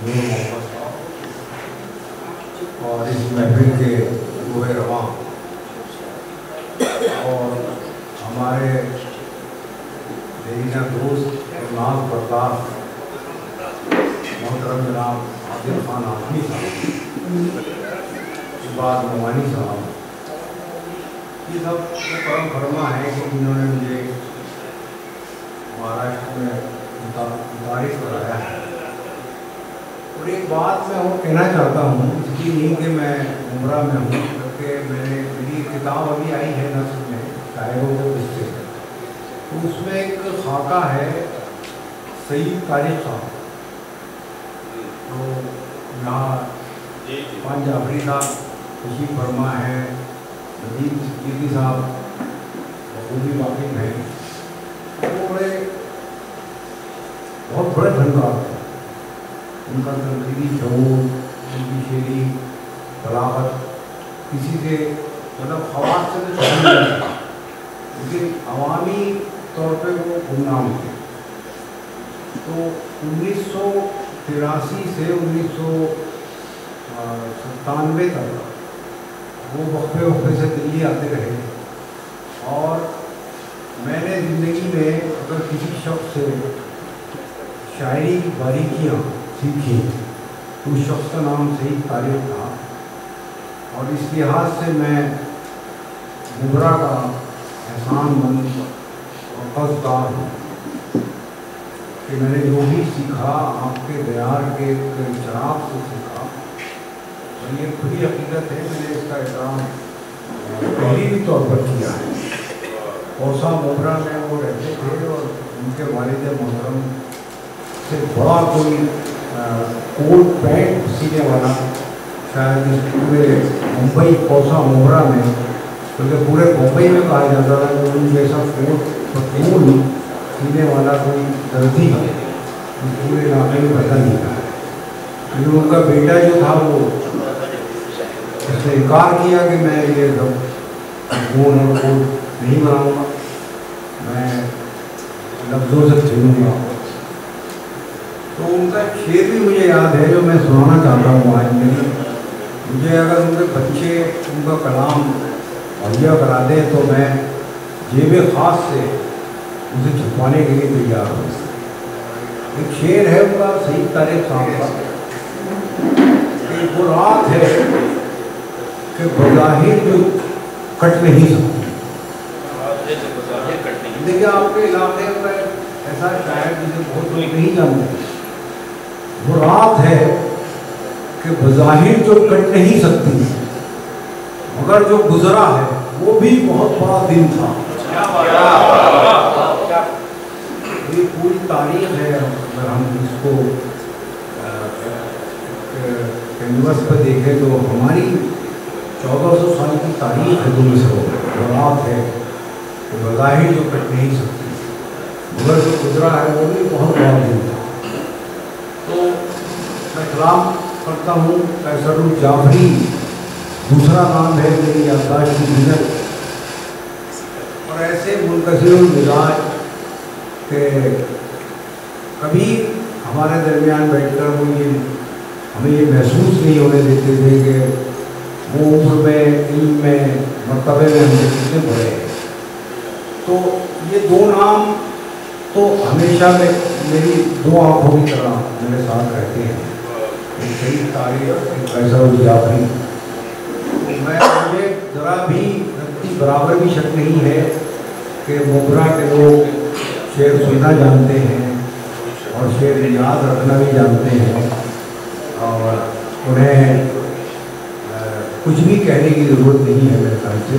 नूर मोहम्मद साहब और इस महफिल के गोए रवां और हमारे दीना दोस्त और नाज बरदार मोहतरम जनाब आदिल खान आजमी साहब, इबाद नुमानी साहब, ये सब परम फरमा है कि इन्होंने मुझे महाराष्ट्र में तारीफ कराया है। और एक बात मैं और कहना चाहता हूँ, इसलिए नहीं कि मैं उम्रा में हूँ, क्योंकि मेरी किताब अभी आई है नस्ल में शायरों के किस्से, तो उसमें एक खाका है सईद तारिक साहब, तो यहाँ पान जाफरी साहब खुशी फरमा है, नदीम सिद्दीकी साहब बखूबी वाकिफ हैं, वो बड़े बहुत बड़े फनकार थे। उनका तनकीदी शऊर, उनकी शेरी बलागत किसी से मतलब ख़वास से तो छुपी नहीं था, लेकिन अवामी तौर पे वो गुमनाम थे। तो 1983 से 1997 तक वो वक्फे वक्फे से दिल्ली आते रहे। और मैंने ज़िंदगी में अगर किसी शख्स से शायरी की बारीकियाँ सीखी तो उस शख्स का नाम सईद तारिक था। और इस लिहाज से मैं मुबरा का एहसानमंद और कर्जदार हूँ कि मैंने जो भी सीखा आपके दयार के शराब से सीखा, और ये खुली हकीकत है, मैंने इसका एहतराम तहरीरी तौर पर किया है। कौसा मुबरा में वो रहते थे और उनके वालिद मोहतरम से बड़ा कोई कोट पैंट सीने वाला शायद इस पूरे मुंबई कौसा मुबरा में, क्योंकि पूरे मुंबई में कहा जाता था कि उन जैसा कोट पतलून सीने वाला कोई दर्जी इस पूरे इलाके में पैदा नहीं था। लेकिन उनका बेटा जो था वो उसने इनकार किया कि मैं ये सब गोल और कोट नहीं बनाऊँगा, मैं लफ्ज़ों से खेलूँगा। तो उनका शेर भी मुझे याद है जो मैं सुनाना चाहता हूँ आज में। मुझे अगर उनके बच्चे उनका कलाम मुहैया करा दें तो मैं जेब ख़ास से उसे छुपवाने के लिए तैयार हूँ। एक शेर है उनका सईद तारिक साहब का कि वो रात है कि बज़ाहिर जो कट नहीं सकती। देखिए आपके इलाके में ऐसा शायद जिसे बहुत लोग नहीं जानते, वो रात है कि बज़ाहिर जो कट नहीं सकती, मगर जो गुजरा है वो भी बहुत बड़ा दिन था। ये पूरी तारीख है, अगर हम इसको कैनवस पर देखें तो हमारी 1400 साल की तारीख है दुनिया से। वो रात है कि बज़ाहिर जो कट नहीं सकती, मगर जो गुजरा है वो भी बहुत बड़ा दिन था। तो मैं कलाम करता हूँ कैसरुल जाफरी, दूसरा नाम है मेरी याददाश्त की जिन्नत। और ऐसे मुनकसिरुल मिजाज के कभी हमारे दरमियान बैठकर वो ये हमें ये महसूस नहीं होने देते थे कि वो उम्र में, इल्म में, मर्तबे में हमसे कितने बड़े हैं। तो ये दो नाम तो हमेशा मेरी दो आँखों की तरह मेरे साथ रहते हैं, एक सईद तारिक, एक कैसरुल जाफरी। मुझे ज़रा भी बराबर भी शक नहीं है कि मुबरा के लोग शेर सुनना जानते हैं और शेर याद रखना भी जानते हैं, और उन्हें कुछ भी कहने की ज़रूरत नहीं है मेरे ख्याल से।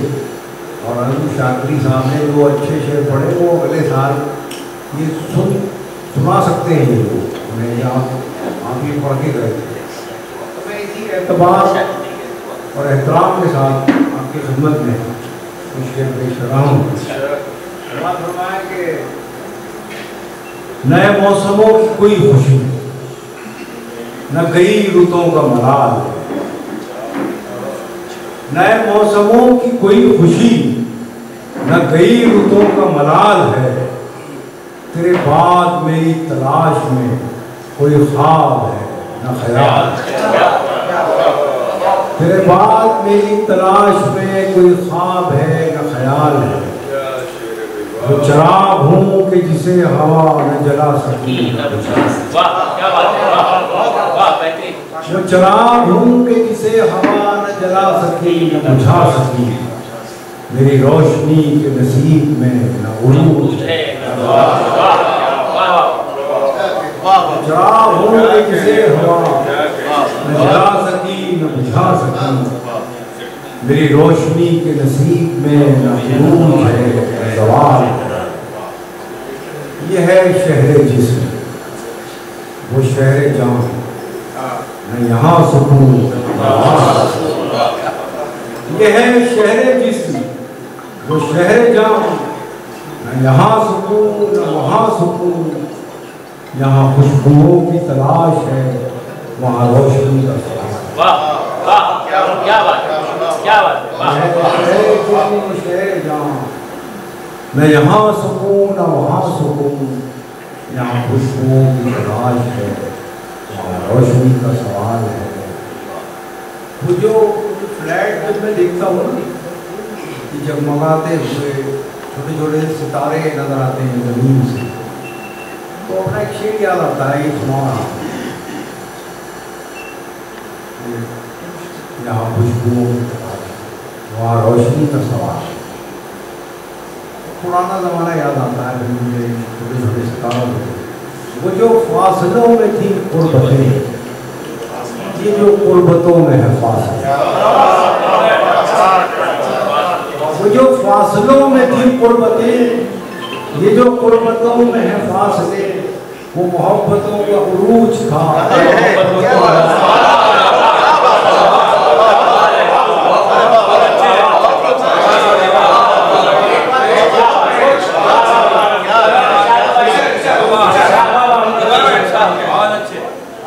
और अनु शाकरी साहब ने जो अच्छे शेर पढ़े वो अगले साल ये सुना सकते हैं, ये लोग उन्हें आप ये पढ़ के गए थे। तो मैं इसी एतबार और एहतराम के साथ आपकी खिदमत में कुछ शेर पेश कर रहा हूँ। बात फरमाया कि नए मौसमों की कोई खुशी न गई रुतों का मलाल, नए मौसमों की कोई खुशी न गई रुतों का मलाल है, तेरे बाद मेरी तलाश में कोई ख्वाब है न ख्याल। तेरे बाद मेरी तलाश में कोई ख्वाब है न ख्याल है। वो चिराग हूँ कि जिसे हवा न जला सकी न बुझा सकी। वो चिराग हूँ कि जिसे हवा न जला सकी न बुझा सकी। मेरी रोशनी के नसीब में न उरूज है चिराग हूँ कि जिसे हवा न जला सकी न बुझा सकी। मेरी रोशनी के नसीब में न उरूज है न ज़वाल। ये है शहर जिस्म वो शहर जान न यहाँ सुकून। ये है शहर जिस्म वो शहर जान न यहाँ सुकून न वहाँ सुकून। यहाँ खुशबुओं की तलाश है वहाँ रोशनी का सवाल। क्या बात शहर जान न यहाँ सुकून न वहाँ सुकून। यहाँ खुशबुओं की तलाश है वहाँ रोशनी का सवाल है। वो जो फ्लैट जब मैं देखता हूँ कि जगमगाते हुए छोटे छोटे सितारे नजर आते हैं जमीन से, तो अपना एक शेर याद आता है। ये सुना यहाँ खुशबुओं की तलाश वहाँ रोशनी का सवाल। पुराना ज़माना याद आता है मुझे, छोटे छोटे सितारों में वो जो फासलों में थी कुर्बतें, ये जो कुर्बतों में है फासले। वो जो फासलों में थी कुर्बतें, ये जो कुर्बतों में है फासले। वो मोहब्बतों का उरूज था।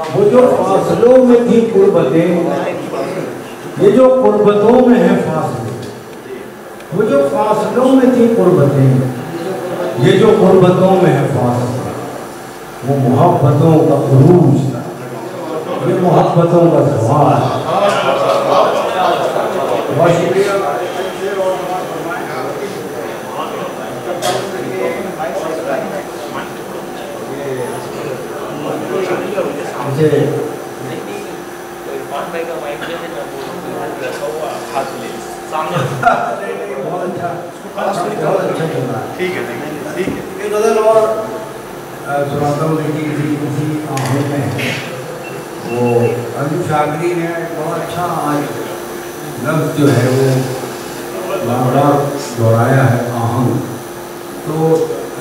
वो जो फासलों में थी कुर्बतें, ये जो कुर्बतों में है फासले। वो जो फासलों में थी कुर्बतें, ये जो कुर्बतों में है फासले। वो मोहब्बतों का उरूज था, ये मोहब्बतों का सवाल। बहुत शुक्रिया। मुझे बहुत अच्छा चल रहा है। ठीक है एक गज़ल और सुनाता हूँ। देखिए किसी आहंग में है वो अली शागरी ने बहुत अच्छा आज लफ्ज़ जो है वो बार-बार दोहराया है, आहंग। तो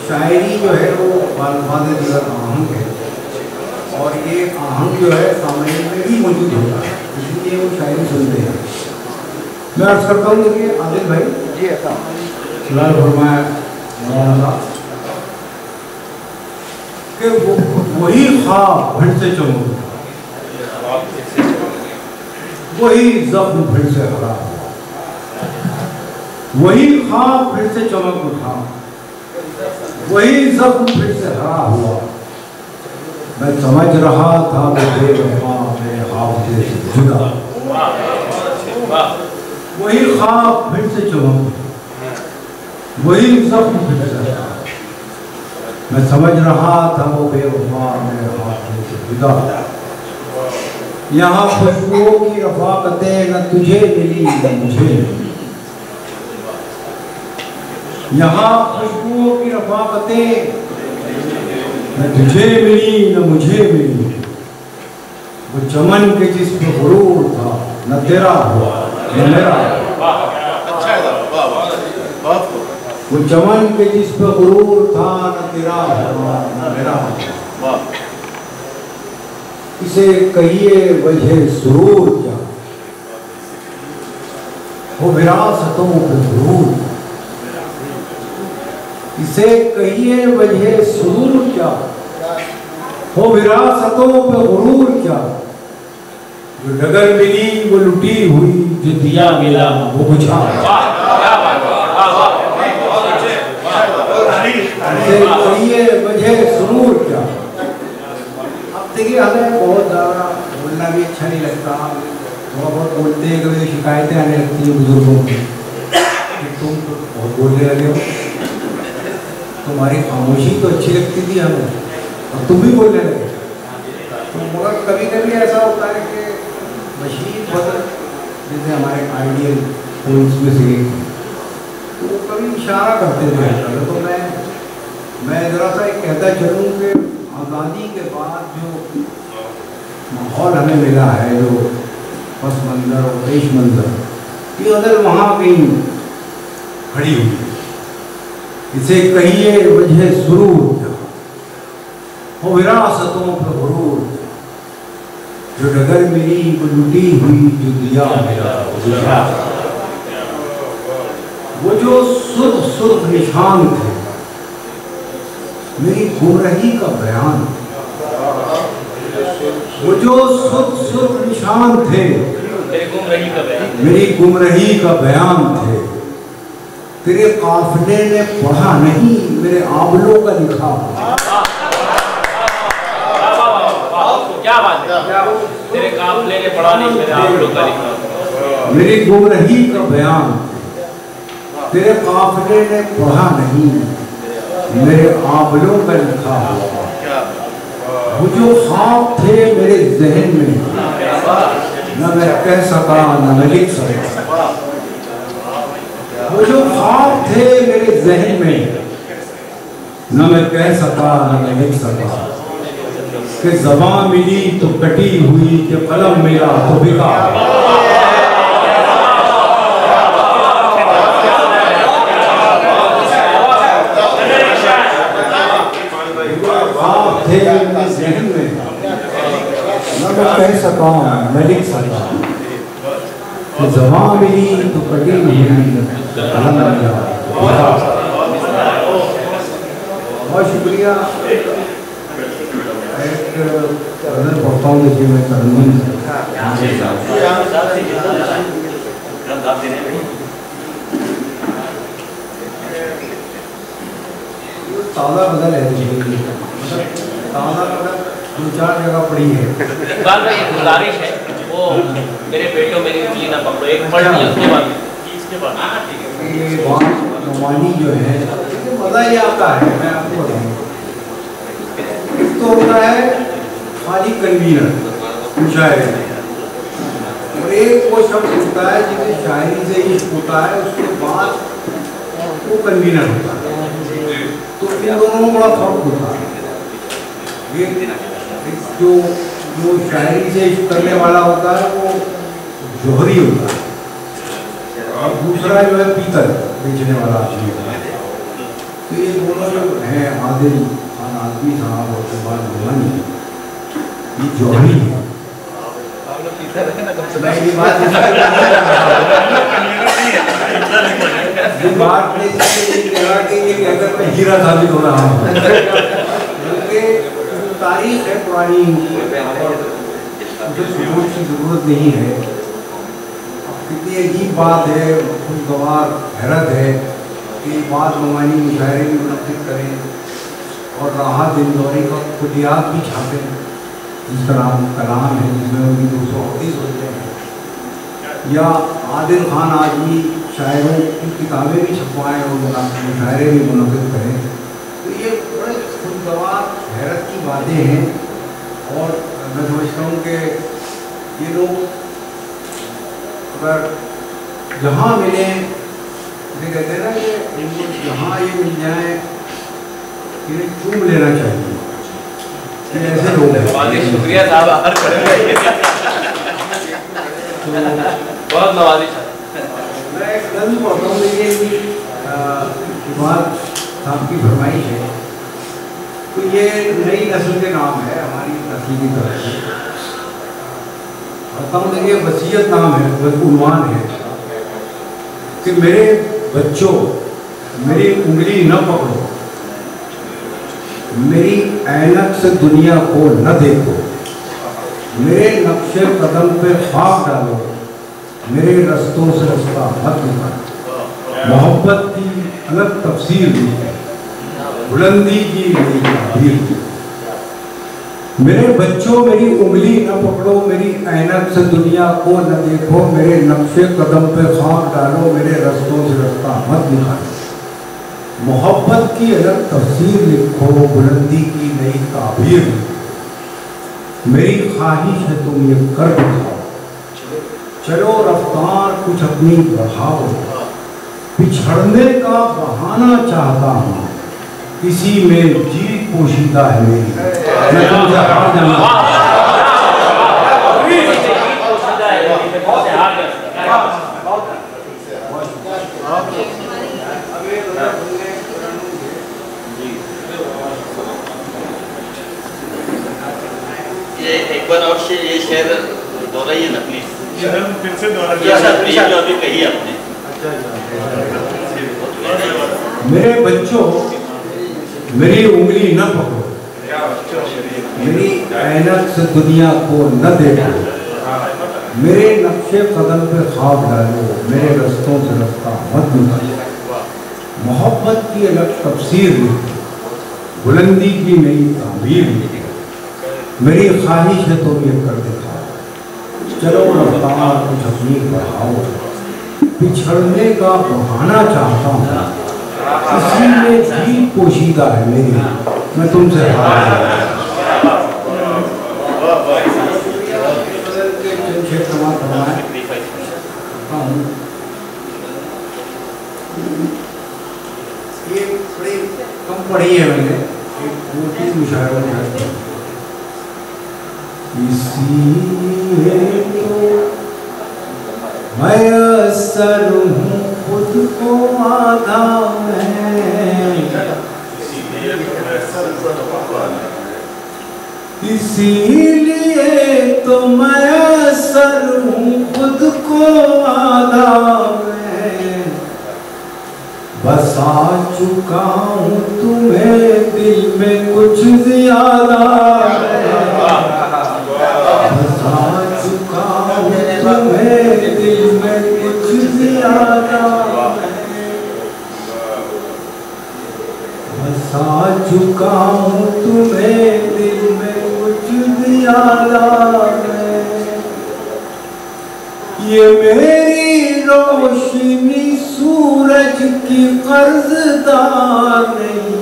शायरी जो है वो बाल दिगर आहंग है, और ये आहंग जो है सामने में भी मौजूद होता है, इसलिए वो शायरी सुनते हैं। मैं अर्ज़ करता हूँ देखिए आदिल भाई जी फिलहाल फरमाया मौलाना कि वही ख्वाब फिर से चमक उठा, वही जख्म फिर से हरा हुआ। वही ख्वाब फिर से चमक उठा, वही जख्म फिर से हरा हुआ। मैं समझ रहा था मैं बेवफा मेरे हाफिज़े से जुदा। वही ख्वाब फिर से चमक उठा, वही जख्म फिर से हरा। मैं समझ रहा था वो बेवफा मेरे हाथों से जुदा। यहाँ खुशबुओं की रफ़ाक़तें न तुझे मिली न मुझे मिली। यहाँ खुशबुओं की रफ़ाक़तें न तुझे मिली न मुझे मिली। वो चमन के जिस पे गुरूर था न तेरा हुआ न मेरा। वो चमन के जिस पे गुरूर था न तेरा हुआ न मेरा। इसे कहिए वजह सुरूर क्या, वो विरासतों पे गुरूर। इसे कहिए वजह सुरूर क्या, वो विरासतों पे गुरूर क्या। जो डगर मिली वो लुटी हुई, जो दिया मिला वो बुझा। इसे कहिए वजह सुरूर क्या। अब देखिए कि हमें बहुत ज़्यादा बोलना भी अच्छा नहीं लगता। थोड़ा बहुत बोलते हैं, कभी शिकायतें आने लगती हैं बुजुर्गों की कि तुम बहुत बोलने लगे हो, तुम्हारी खामोशी तो अच्छी लगती थी हमें और तुम भी बोलने लगे। तो मगर कभी कभी ऐसा होता है कि मशीन बदल, जैसे हमारे आइडियल पोइंट्स में से तो वो कभी इशारा करते थे। तो मैं ज़रा सा एक कहता चलूँ कि आज़ादी के बाद जो माहौल हमें मिला है, जो पस मंज़र और पेश मंज़र, ये अगर वहाँ कहीं खड़ी हुई, इसे कहिए वजह सुरूर हो विरासतों पर गुरूर, जो डगर मेरी वो लुटी हुई जो दिया मेरा, वो जो सुर्ख सुर्ख निशान थे मेरी गुमराही का बयान, वो जो सुर्ख सुर्ख निशान थे मेरी गुमराही का बयान थे, तेरे काफिले ने पढ़ा नहीं मेरे आबलों का लिखा। क्या बात है, तेरे काफिले ने पढ़ा नहीं मेरे आबलों का लिखा। मेरी गुमराही का बयान, तेरे काफिले ने पढ़ा नहीं मेरे आबलों का लिखा। वो जो ख्वाब थे मेरे जहन में न मैं कह सका न मैं लिख सका। वो जो ख्वाब थे मेरे जहन में न मैं कह सका न मैं लिख सका। कि ज़बान मिली तो कटी हुई, कि कलम मिला तो बिका। थे मेरे जहन में न मैं कह सका न लिख सका। कि ज़बान मिली तो कटी हुई, कलम मिला तो बिका। बहुत शुक्रिया। एक गज़ल पढ़ता हूँ, देखिए मैं तरन्नुम ताज़ा गज़ल है, ताज़ा गज़ल दो चार जगह पड़ी है। इकबाल भाई एक गुजारिश है, वो मेरे बेटों मेरी उंगली ना पकड़ो, एक पढ़ लिया उसके बाद ये नुमानी जो है मज़ा ही आता है। मैं आपको बताऊँ, एक तो होता है खाली कन्वीनर मुशायरे, और एक वो शब्द होता है जिसे शायरी से इश्क होता है, उसके बाद वो कन्वीनर होता है। तो इन दोनों में बड़ा फर्क होता है। ये जो शायरी से इश्क करने वाला होता है वो जोहरी होता है, और दूसरा जो है पीतल बेचने वाला आदमी होता है। तो ये दोनों जो हैं आदिल खान आदमी साहब और इकबाल नुमानी, ये जोहरी है। हीरा साबित हो रहा हूँ, क्योंकि तारीख है पुरानी, मुझे सबूत की जरूरत नहीं है। कितनी अजीब बात है, खुशगवार हैरत है कि बात नुमानी मुशायरे भी मुनक़िद करें और राहत इंदौरी का खुदियात भी छापें, जिसका नाम कलाम है, जिसमें उनकी 238 होते हैं, या आदिल खान आजमी शायरों की किताबें भी छपवाएँ और मुशायरे भी मुनक़िद करें। तो ये बड़े खुशगवार हैरत की बातें हैं। और मैं समझता हूँ कि ये लोग अगर जहाँ मिले, ये कहते हैं ना कि इनको जहाँ ये मिल जाए इन्हें चूम लेना चाहिए। ये ऐसे लोग हैं। शुक्रिया साहब, बहुत नवाजिश। मैं एक गज़ल पढ़ता हूँ, देखिए इकबाल साहब की फरमाइश है। तो ये नई नस्ल के नाम है, हमारी नस्ल की तरफ से पढ़ता हूँ। देखिए वसीयत नाम है, उन्वान है कि मेरे बच्चों मेरी उंगली न पकड़ो, मेरी ऐनक से दुनिया को न देखो, मेरे नक्शे कदम पे खाक डालो, मेरे रस्तों से रास्ता मत निकालो। मोहब्बत की अलग तफसीर दी है, बुलंदी की नई ताबीर दी। मेरे बच्चों मेरी उंगली न पकड़ो, मेरी ऐनक से दुनिया को न देखो, मेरे नक्शे कदम पे खाक डालो, मेरे रस्तों से रास्ता मत निकालो। मोहब्बत की अलग तफसीर लिखो, बुलंदी की नई ताबीर। मेरी ख्वाहिश है तुम ये कर दिखाओ, चलो रफ्तार कुछ अपनी बढ़ाओ। पिछड़ने का बहाना चाहता हूँ, इसी में जीत पोशीदा है मेरी। मैं तुमसे हार जाना। ये एक बार और से ये शेर दोहराइए ना प्लीज। फिर से दोहराइए जो अभी कही आपने। मेरे बच्चों मेरी उंगली न पकड़ो, मेरी ऐनक से दुनिया को न देखो, मेरे नक्शे कदम पे ख्वाब डालो, मेरे रस्तों से रास्ता मत निकालो। मोहब्बत की अलग तफसीर लिखो, बुलंदी की नई ताबीर लिखो। मेरी ख्वाहिश है तुम ये कर दिखाओ, चलो रफ्तार कुछ अपनी बढ़ाओ। पिछड़ने का बहाना चाहता हूँ, इसी में जीत पोशीदा है मेरी। मैं तुमसे हार जाऊंगा। ये बड़ी कम पढ़ी है मैंने, एक मोटी मुशायरा है। इसीलिए तो मैं असर हूँ खुद को आधा मैं, इसीलिए तो मैं असर हूँ खुद को आधा मैं। बसा चुका हूँ तुम्हें दिल में कुछ ज्यादा, बसा चुका हूँ तुम्हें दिल में कुछ ज्यादा, बसा चुका हूँ तुम्हें दिल में कुछ ज्यादा। ये मेरी रोशनी सूरज की कर्जदार नहीं,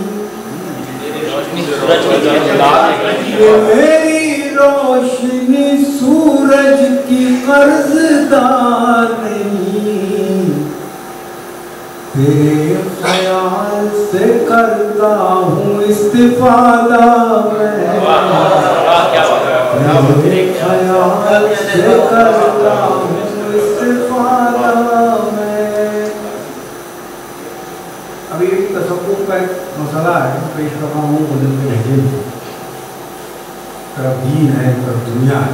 ये मेरी रोशनी सूरज की कर्जदार नहीं। तेरे ख्याल से करता हूँ इस्तिफादा मैं, तेरे ख्याल से करता हूँ इस्तिफादा मैं। अभी तसव्वुफ का एक मसला है, पेश कर रहा हूँ बदल के लहजे में। तरफ दीन है, तरफ दुनिया है।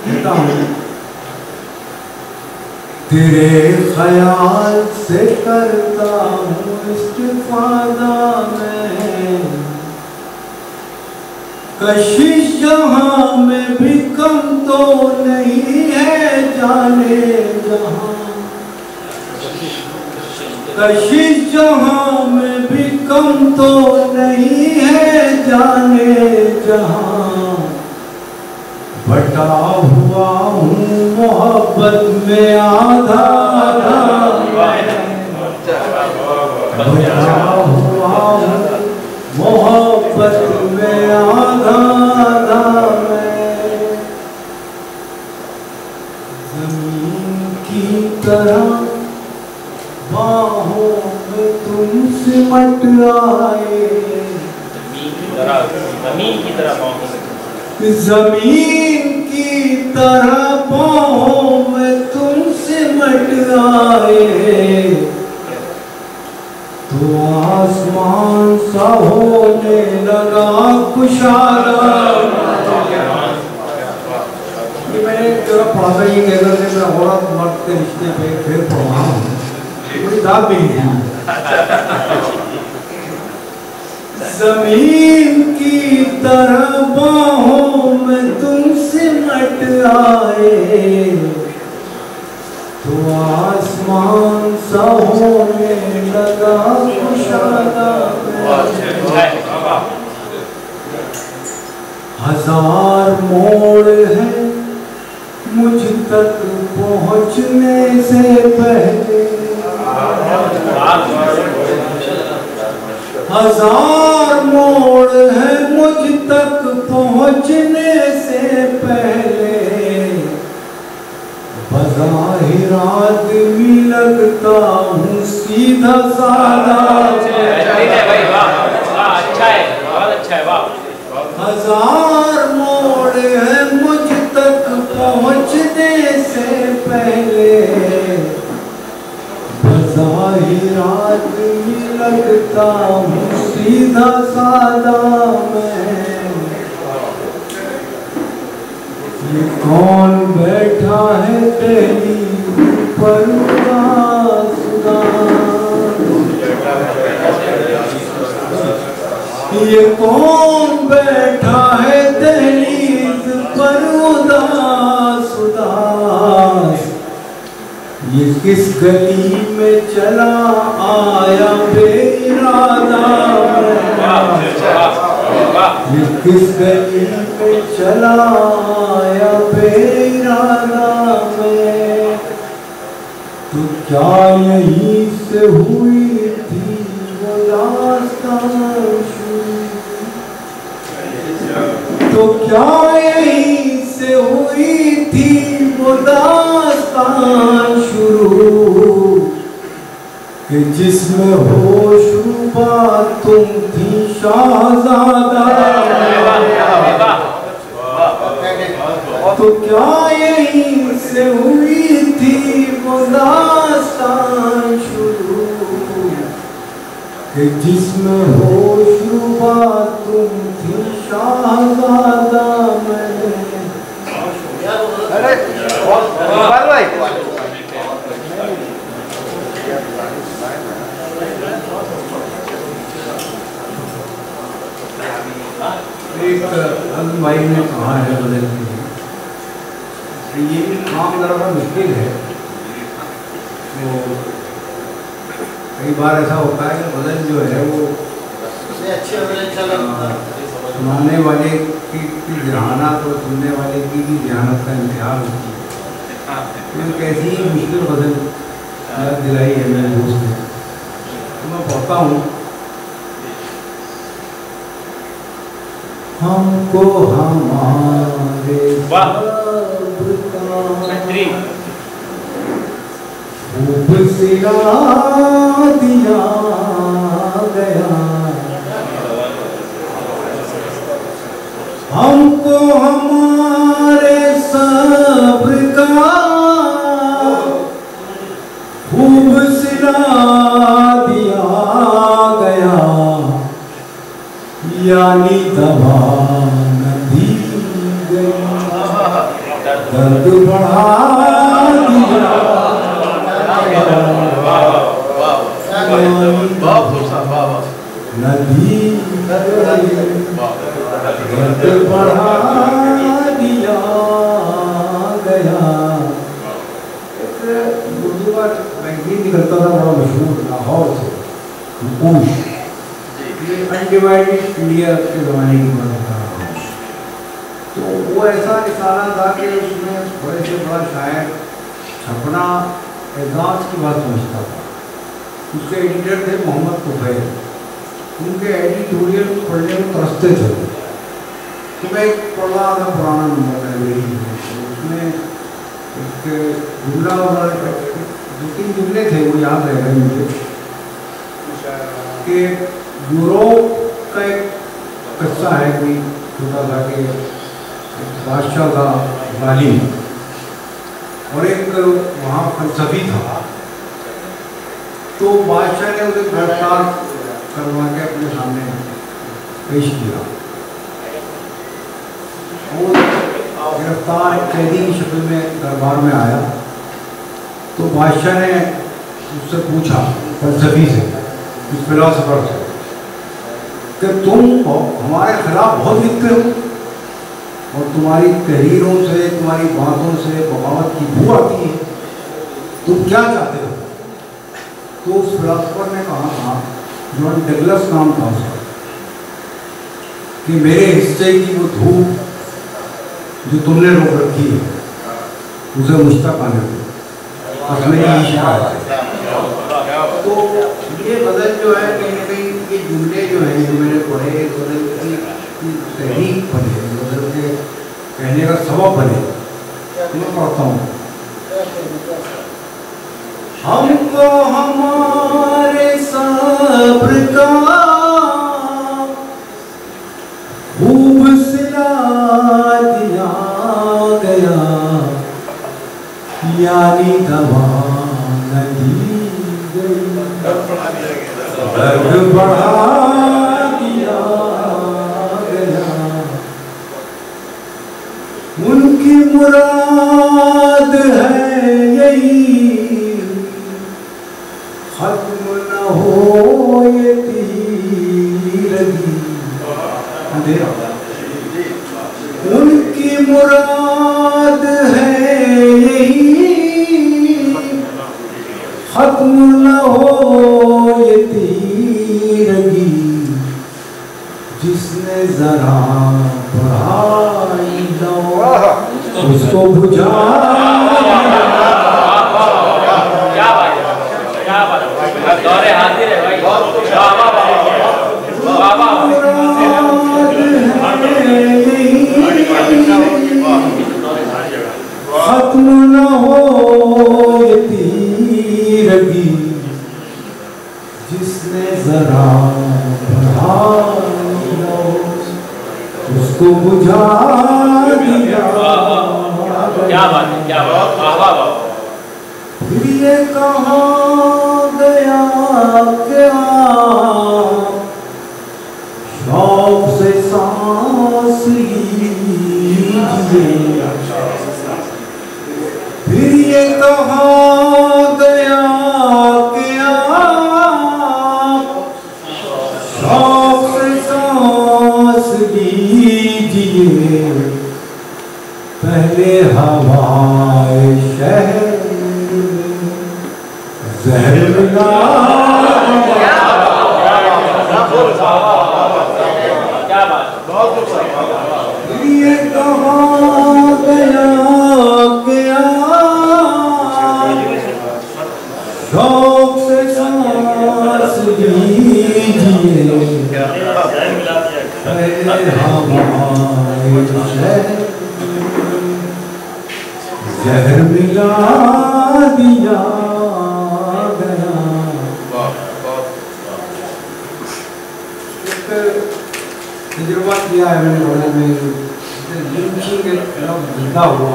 कहता हूँ तेरे ख्याल से करता हूँ इस्तिफादा मैं। कशिश जहाँ में भी कम तो नहीं है जाने जहाँ, कशिश जहाँ में भी कम तो नहीं है जाने जहाँ। बटा हुआ हूँ मोहब्बत में आधा आधा, बटा हुआ हूँ मोहब्बत में आधा आधा मैं। जमीन की तरह बाहों में तुम सिमट आए, जमीन की तरह जमीन की तरह बाहों में तुम सिमट आए। तो आसमान सा होने लगा कुशादा। मैंने जरा पढ़ा था ये कहकर के मैं औरत मर्द के रिश्ते पे फिर पढ़ा हूँ, बड़ी दाद भी लिखी। जमीन की तरह बाहों में तुम सिमट आए। तो आसमान सा होने लगा कुशादा। हजार मोड़ है मुझ तक पहुँचने से पहले, हजार मोड़ है मुझ तक पहुँचने से पहले, बज़ाहिर आदमी लगता हूँ सीधा साधा। अच्छा है, बहुत अच्छा है, वाह। हजार मोड़ है मुझ तक पहुँचने से पहले, बज़ाहिर आदमी लगता हूँ सीधा साधा मैं। ये कौन बैठा है दिल्ली पर उदास उदास, ये कौन बैठा है दहलीज पर उदास उदास, ये किस गली में चला आया बेइरादा, ये किस गली में चला आया बेइरादा में। तो क्या यहीं से हुई थी वो दास्तान शुरू, तो क्या यहीं से हुई थी वो दास्तान शुरू, कि जिसमें होशरुबा तुम थी शाहज़ादा। तो क्या यहीं से हुई थी वो दास्तान शुरू, कि जिसमें होशरुबा तुम थी शाहज़ादा मैं। एक भाई ने कहा है बदल ये भी काम ज़रा मुश्किल है। तो कई बार ऐसा होता है कि बदल जो है वो सुनाने वाले की जहाना तो सुनने वाले की भी जहानत का इम्तिहान होती है। तो कैसी ही मुश्किल बदल याद दिलाई है मेरे दोस्त ने। तो मैं पढ़ता हूँ। हमको हमारे सब्र का खूब सिला दिया गया, हमको हमारे सब्र का खूब सिला दिया गया, यानी दवा न दी गई, दर्द बढ़ा दिया, न दी गई, दर्द बढ़ा दिया गया। उर्दू का मैगजीन निकलता था बड़ा मशहूर, लाहौर से, नकूश, अनडिवाइडेड इंडिया के ज़माने की बात कर रहा हूँ। तो वो ऐसा रिसाला था कि उसमें बड़े से बड़ा शायर छपना एजाज की बात समझता था। उसके एडिटर थे मोहम्मद तुफैल। उनके एडिटोरियल पढ़ने में तरसते थे। तो मैं एक पढ़ रहा था पुराना नंबर लाइब्रेरी में, उसमें एक जुमला और 2-3 जुमले थे वो याद रह गए मुझे कि यूरोप का एक किस्सा है कोई छोटा सा कि बादशाह था जालिम और एक वहाँ फलसफी था। तो बादशाह ने उसे गिरफ्तार करवा के अपने सामने पेश किया। वो गिरफ्तार कैदी की शक्ल में दरबार में आया। तो बादशाह ने उससे पूछा, फलसफी से, इस फिलोसफर से, कि तुम हमारे खिलाफ बहुत लिखते हो और तुम्हारी तहरीरों से, तुम्हारी बातों से बगावत की बू आती है, तुम क्या चाहते हो? तो उस फिलोसफर ने कहा था, जॉन डगलस नाम था उसका, कि मेरे हिस्से की वो धूप जो तुमने रोक रखी है उसे मुझ तक आने दो, बस मेरी यही शिकायत है। तो ये गज़ल जो है कहीं ना कहीं ये जुमले जो हैं जो मैंने पढ़े गज़ल की तहरीक बने, गज़ल के कहने का सबब बने, मैं पढ़ता हूँ। हमको हमारे सब्र का खूब सिला दिया गया, यानी दवा न दी गई, दर्द बढ़ा दिया गया। उनकी मुराद है यही खत्म न हो ये तीरगी अंधेरा। उनकी मुराद है यही खत्म न हो ये तीरगी, जिसने जरा बढ़ाई लो उसको बुझा। दौरे हाजिर है भाई। खत्म न हो ये तीरगी, जिसने जरा बढ़ाई लो उसको बुझा दिया। क्या बात है, क्या बात है। फिर ये कहाँ गया क्या शौक से सांस लीजिए, फिर ये कहाँ गया क्या शौक से सांस लीजिए, पहले हवाए शहर जहर मिला। क्या बात, ये कहाँ गया क्या शौक से सांस लीजिए, पहले हवाए शहर जहर मिला दिया गया। तजुर्बा किया है मैंने गज़ल में, लिंचिंग जिंदा हुआ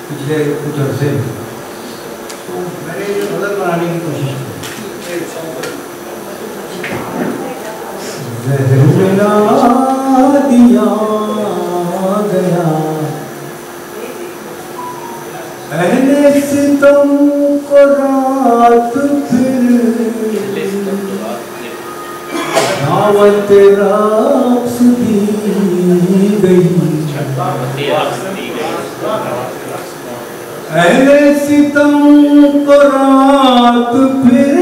पिछले कुछ अरसे में, तो मैंने ये गज़ल बनाने की कोशिश की। जहर मिला दिया गया, अहले सितम को रात फिर दावत रक्स दी गई। अहले सितम को रात फिर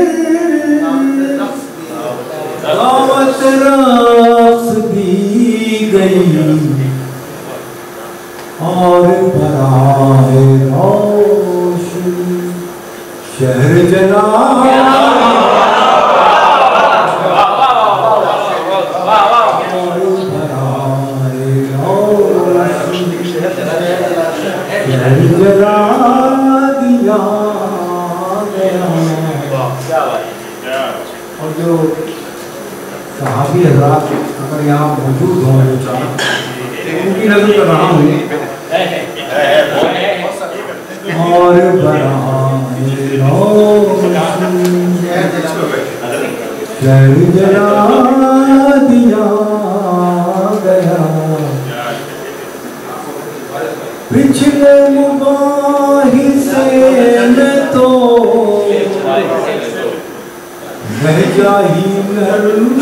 दावत रक्स दी गई, और बराए रोशनी शहर जला। शहर जला दिया गया। और जो सहाबी हज़रात अगर यहाँ मौजूद हों, उनकी नज़र कर रहा हूँ, और शहर जला दिया गया। पिछले मुबाहिसे में तो लहजा ही नर्म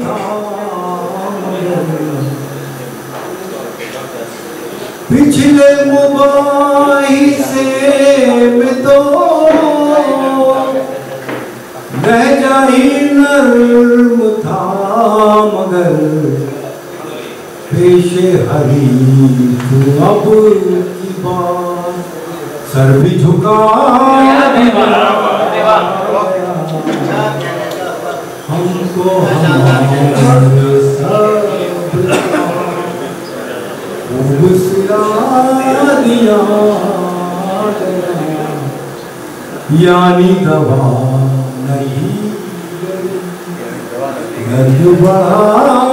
था, पिछले मुबाहिसे में तो लहजा ही नर्म था, मगर पेशे हरी तू अब की बात सर भी झुका हमको दिया यानी दवा नहीं दर्द बढ़ा